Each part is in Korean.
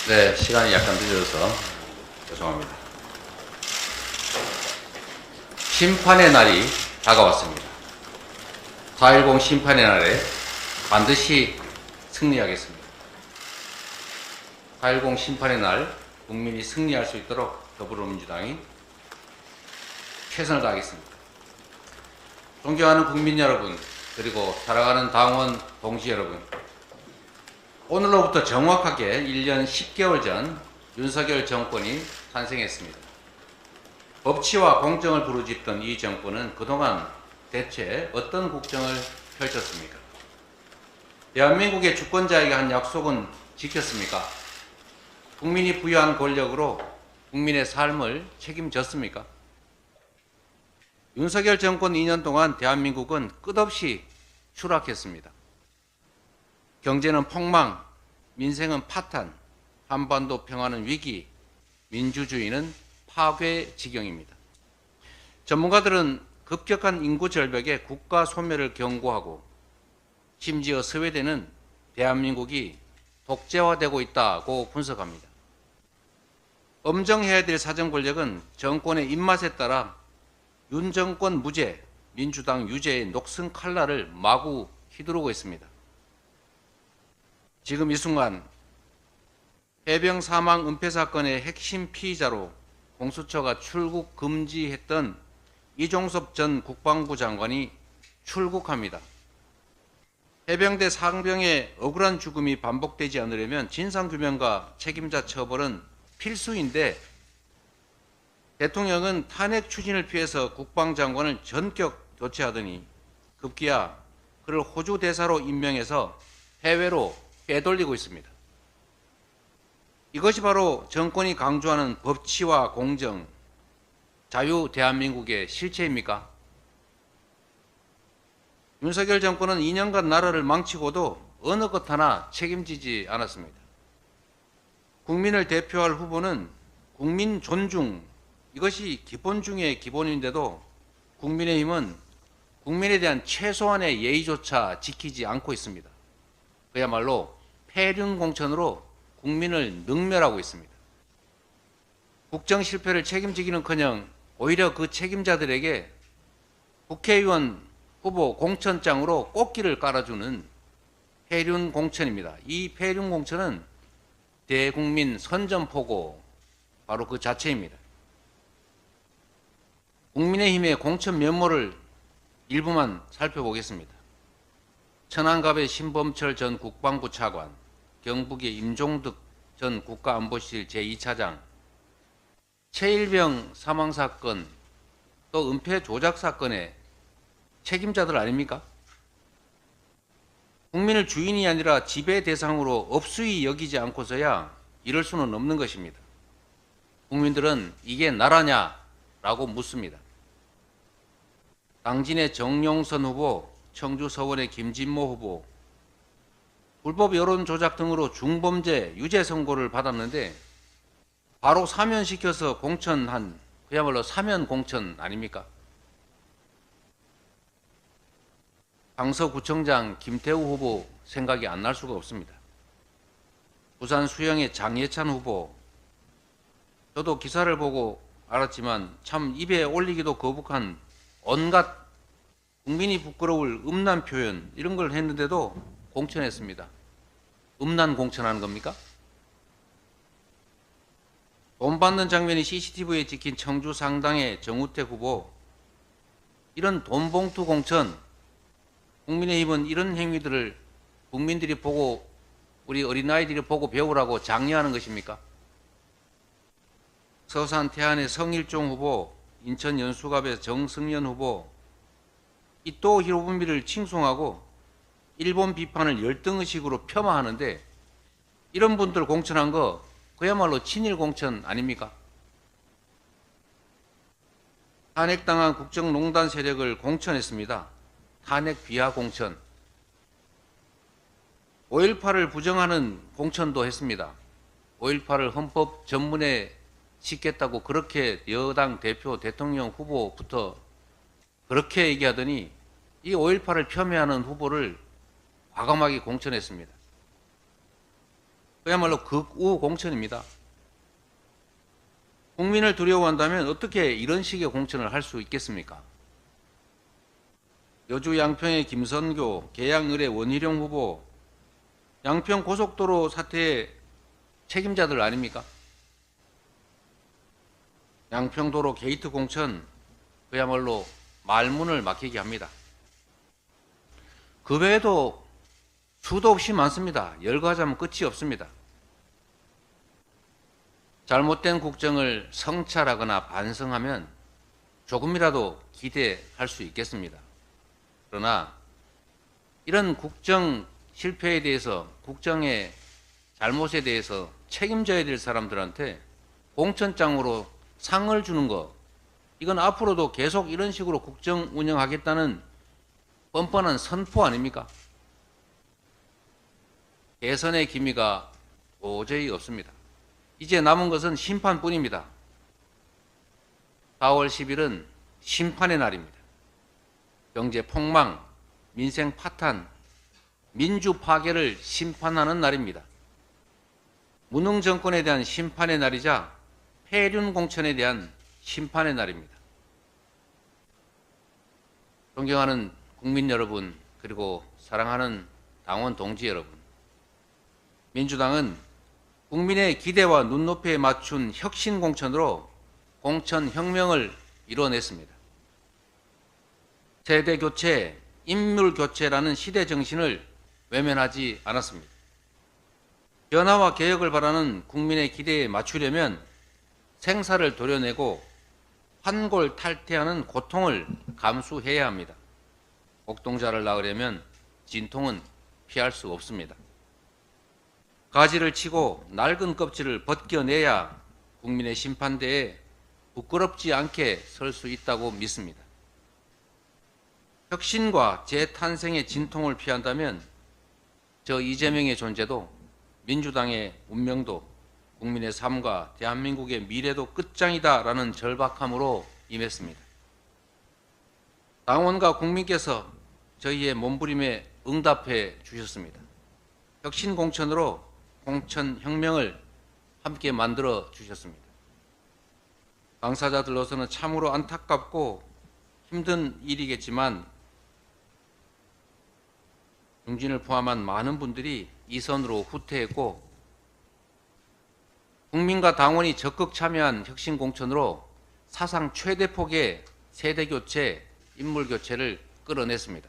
네, 시간이 약간 늦어서 죄송합니다. 심판의 날이 다가왔습니다. 4.10 심판의 날에 반드시 승리하겠습니다. 4.10 심판의 날 국민이 승리할 수 있도록 더불어민주당이 최선을 다하겠습니다. 존경하는 국민 여러분, 그리고 사랑하는 당원 동지 여러분, 오늘로부터 정확하게 1년 10개월 전 윤석열 정권이 탄생했습니다. 법치와 공정을 부르짖던 이 정권은 그동안 대체 어떤 국정을 펼쳤습니까? 대한민국의 주권자에게 한 약속은 지켰습니까? 국민이 부여한 권력으로 국민의 삶을 책임졌습니까? 윤석열 정권 2년 동안 대한민국은 끝없이 추락했습니다. 경제는 폭망, 민생은 파탄, 한반도 평화는 위기, 민주주의는 파괴 지경입니다. 전문가들은 급격한 인구 절벽에 국가 소멸을 경고하고 심지어 스웨덴은 대한민국이 독재화되고 있다고 분석합니다. 엄정해야 될 사정 권력은 정권의 입맛에 따라 윤 정권 무죄, 민주당 유죄의 녹슨 칼날을 마구 휘두르고 있습니다. 지금 이 순간 해병 사망 은폐 사건의 핵심 피의자로 공수처가 출국 금지했던 이종섭 전 국방부 장관이 출국합니다. 해병대 상병의 억울한 죽음이 반복되지 않으려면 진상규명과 책임자 처벌은 필수인데 대통령은 탄핵 추진을 피해서 국방장관을 전격 교체하더니 급기야 그를 호주 대사로 임명해서 해외로 빼돌리고 있습니다. 이것이 바로 정권이 강조하는 법치와 공정, 자유 대한민국의 실체입니까? 윤석열 정권은 2년간 나라를 망치고도 어느 것 하나 책임지지 않았습니다. 국민을 대표할 후보는 국민 존중, 이것이 기본 중의 기본인데도 국민의힘은 국민에 대한 최소한의 예의조차 지키지 않고 있습니다. 그야말로 폐륜공천으로 국민을 능멸하고 있습니다. 국정 실패를 책임지기는커녕 오히려 그 책임자들에게 국회의원 후보 공천장으로 꽃길을 깔아주는 폐륜공천입니다. 이 폐륜공천은 대국민 선전포고 바로 그 자체입니다. 국민의힘의 공천 면모를 일부만 살펴보겠습니다. 천안갑의 신범철 전 국방부 차관, 경북의 임종득 전 국가안보실 제2차장, 최일병 사망사건, 또 은폐 조작 사건의 책임자들 아닙니까? 국민을 주인이 아니라 지배 대상으로 업수히 여기지 않고서야 이럴 수는 없는 것입니다. 국민들은 이게 나라냐라고 묻습니다. 당진의 정용선 후보, 청주 서원의 김진모 후보, 불법 여론 조작 등으로 중범죄 유죄 선고를 받았는데 바로 사면시켜서 공천한 그야말로 사면 공천 아닙니까? 강서구청장 김태우 후보 생각이 안 날 수가 없습니다. 부산 수영의 장예찬 후보, 저도 기사를 보고 알았지만 참 입에 올리기도 거북한 온갖 국민이 부끄러울 음란 표현 이런 걸 했는데도 공천했습니다. 음란 공천하는 겁니까? 돈 받는 장면이 CCTV에 찍힌 청주 상당의 정우택 후보, 이런 돈봉투 공천, 국민의힘은 이런 행위들을 국민들이 보고 우리 어린아이들이 보고 배우라고 장려하는 것입니까? 서산 태안의 성일종 후보, 인천 연수갑의 정승연 후보, 이토 히로부미를 칭송하고 일본 비판을 열등의식으로 폄하하는데 이런 분들 공천한 거 그야말로 친일 공천 아닙니까? 탄핵당한 국정농단 세력을 공천했습니다. 탄핵 비하 공천. 5.18을 부정하는 공천도 했습니다. 5.18을 헌법 전문에 싣겠다고 그렇게 여당 대표 대통령 후보부터 그렇게 얘기하더니 이 5.18을 폄훼하는 후보를 과감하게 공천했습니다. 그야말로 극우 공천입니다. 국민을 두려워한다면 어떻게 이런 식의 공천을 할 수 있겠습니까? 여주 양평의 김선교, 계양을의 원희룡 후보, 양평 고속도로 사태의 책임자들 아닙니까? 양평도로 게이트 공천 그야말로 말문을 막히게 합니다. 그 외에도 수도 없이 많습니다. 열거하자면 끝이 없습니다. 잘못된 국정을 성찰하거나 반성하면 조금이라도 기대할 수 있겠습니다. 그러나 이런 국정 실패에 대해서, 국정의 잘못에 대해서 책임져야 될 사람들한테 공천장으로 상을 주는 것, 이건 앞으로도 계속 이런 식으로 국정 운영하겠다는 뻔뻔한 선포 아닙니까? 개선의 기미가 도저히 없습니다. 이제 남은 것은 심판뿐입니다. 4월 10일은 심판의 날입니다. 경제 폭망, 민생 파탄, 민주 파괴를 심판하는 날입니다. 무능 정권에 대한 심판의 날이자 폐륜 공천에 대한 심판의 날입니다. 존경하는 국민 여러분, 그리고 사랑하는 당원 동지 여러분, 민주당은 국민의 기대와 눈높이에 맞춘 혁신 공천으로 공천 혁명을 이뤄냈습니다. 세대 교체, 인물 교체라는 시대 정신을 외면하지 않았습니다. 변화와 개혁을 바라는 국민의 기대에 맞추려면 생사를 도려내고 환골탈태하는 고통을 감수해야 합니다. 옥동자를 낳으려면 진통은 피할 수 없습니다. 가지를 치고 낡은 껍질을 벗겨내야 국민의 심판대에 부끄럽지 않게 설 수 있다고 믿습니다. 혁신과 재탄생의 진통을 피한다면 저 이재명의 존재도, 민주당의 운명도, 국민의 삶과 대한민국의 미래도 끝장이다라는 절박함으로 임했습니다. 당원과 국민께서 저희의 몸부림에 응답해 주셨습니다. 혁신 공천으로 공천 혁명을 함께 만들어 주셨습니다. 당사자들로서는 참으로 안타깝고 힘든 일이겠지만 중진을 포함한 많은 분들이 이 선으로 후퇴했고, 국민과 당원이 적극 참여한 혁신 공천으로 사상 최대 폭의 세대 교체, 인물 교체를 끌어냈습니다.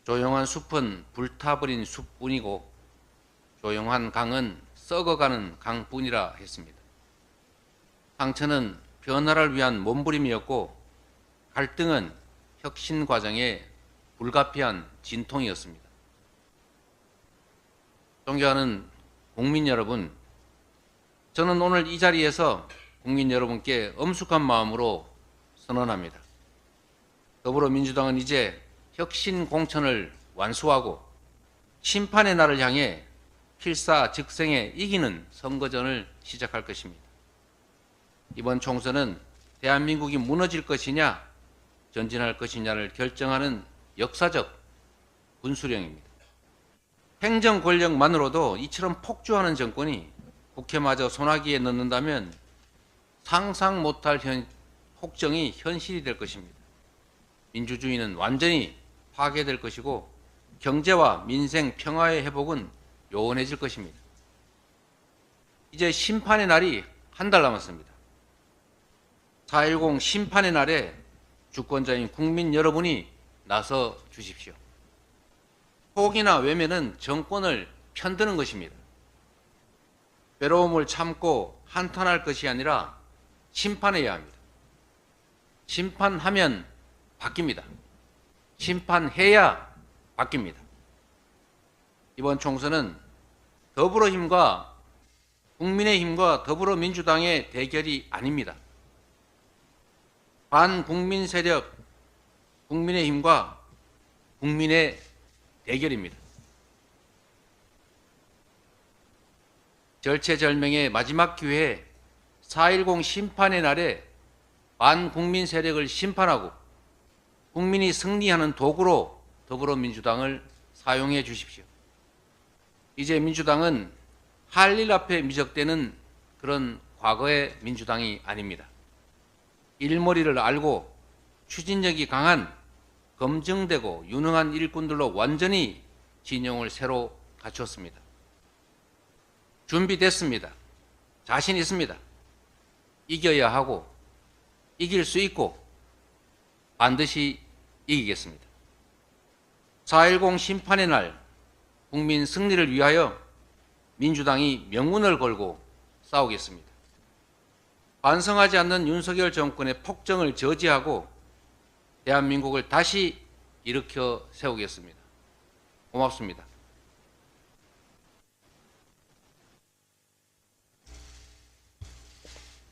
조용한 숲은 불타버린 숲뿐이고 조용한 강은 썩어가는 강뿐이라 했습니다. 상처는 변화를 위한 몸부림이었고 갈등은 혁신 과정의 불가피한 진통이었습니다. 존경하는 국민 여러분, 저는 오늘 이 자리에서 국민 여러분께 엄숙한 마음으로 선언합니다. 더불어민주당은 이제 혁신 공천을 완수하고 심판의 날을 향해 필사즉생에 이기는 선거전을 시작할 것입니다. 이번 총선은 대한민국이 무너질 것이냐 전진할 것이냐를 결정하는 역사적 분수령입니다. 행정 권력만으로도 이처럼 폭주하는 정권이 국회마저 소나기에 넣는다면 상상 못할 폭정이 현실이 될 것입니다. 민주주의는 완전히 파괴될 것이고 경제와 민생 평화의 회복은 요원해질 것입니다. 이제 심판의 날이 한 달 남았습니다. 4.10 심판의 날에 주권자인 국민 여러분이 나서 주십시오. 포기나 외면은 정권을 편드는 것입니다. 외로움을 참고 한탄할 것이 아니라 심판해야 합니다. 심판하면 바뀝니다. 심판해야 바뀝니다. 이번 총선은 더불어힘과 국민의힘과 더불어민주당의 대결이 아닙니다. 반국민 세력 국민의힘과 국민의 대결입니다. 절체절명의 마지막 기회에 4.10 심판의 날에 반국민 세력을 심판하고 국민이 승리하는 도구로 더불어민주당을 사용해 주십시오. 이제 민주당은 할 일 앞에 미적대는 그런 과거의 민주당이 아닙니다. 일머리를 알고 추진력이 강한 검증되고 유능한 일꾼들로 완전히 진영을 새로 갖추었습니다. 준비됐습니다. 자신 있습니다. 이겨야 하고 이길 수 있고 반드시 이기겠습니다. 4.10 심판의 날 국민 승리를 위하여 민주당이 명운을 걸고 싸우겠습니다. 반성하지 않는 윤석열 정권의 폭정을 저지하고 대한민국을 다시 일으켜 세우겠습니다. 고맙습니다.